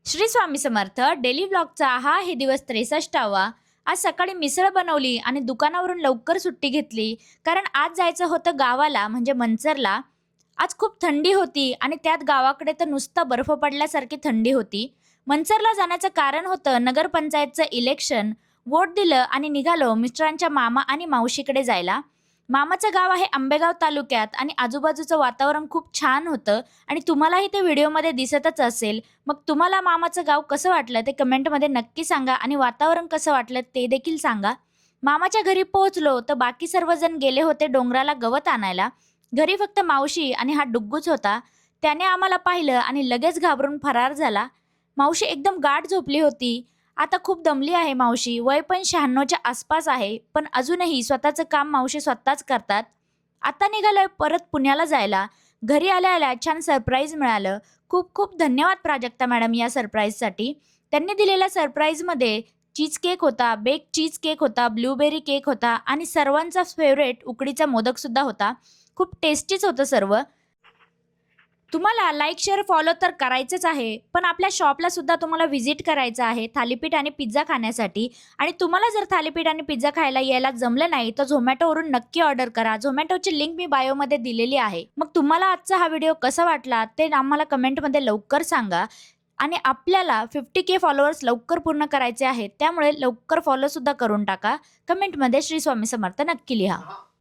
Shri Swami Samarth. Daily व्लॉगचा हे दिवस 63वा. आज सकाळी मिसळ बनवली आणि दुकानावरून लवकर सुट्टी घेतली, कारण आज जायचं होतं गावाला, म्हणजे मंचरला. आज खूप थंडी होती आणि त्यात गावाकडे तर नुसता बर्फ पडल्यासारखी थंडी होती. मंचरला जाण्याचं कारण होतं नगरपंचायतचं इलेक्शन. वोट दिलं आणि निघालो मिस्टरांच्या मामा आणि मावशीकडे जायला. मामाचं गाव आहे आंबेगाव तालुक्यात आणि आजूबाजूचं वातावरण खूप छान होतं आणि तुम्हालाही ते व्हिडिओमध्ये दिसतच असेल. मग तुम्हाला मामाचं गाव कसं वाटलं ते कमेंटमध्ये नक्की सांगा आणि वातावरण कसं वाटलं ते देखील सांगा. मामाच्या घरी पोहोचलो तर बाकी सर्वजण गेले होते डोंगराला गवत आणायला. घरी फक्त मावशी आणि हा डुग्गूच होता. त्याने आम्हाला पाहिलं आणि लगेच घाबरून फरार झाला. मावशी एकदम गाढ झोपली होती. आता खूप दमली आहे मावशी. वय पण 96च्या आसपास आहे, पण अजूनही स्वतःचं काम मावशी स्वतःच करतात. आता निघालोय परत पुण्याला जायला. घरी आल्या आल्या छान सरप्राईज मिळालं. खूप खूप धन्यवाद प्राजक्ता मॅडम या सरप्राईजसाठी. त्यांनी दिलेल्या सरप्राईजमध्ये चीज केक होता, बेक चीज केक होता, ब्लूबेरी केक होता आणि सर्वांचा फेवरेट उकडीचा मोदकसुद्धा होता. खूप टेस्टीच होतं सर्व. तुम्हाला लाईक, शेअर, फॉलो तर करायचंच आहे, पण आपल्या शॉपला सुद्धा तुम्हाला व्हिजिट करायचं आहे थालीपीठ आणि पिझ्झा खाण्यासाठी. आणि तुम्हाला जर थालीपीठ आणि पिझ्झा खायला यायला जमलं नाही तर झोमॅटोवरून नक्की ऑर्डर करा. झोमॅटोची लिंक मी बायोमध्ये दिलेली आहे. मग तुम्हाला आजचा हा व्हिडिओ कसा वाटला ते आम्हाला कमेंटमध्ये लवकर सांगा. आणि आपल्याला 50K फॉलोअर्स लवकर पूर्ण करायचे आहेत, त्यामुळे लवकर फॉलोसुद्धा करून टाका. कमेंटमध्ये श्री स्वामी समर्थ नक्की लिहा.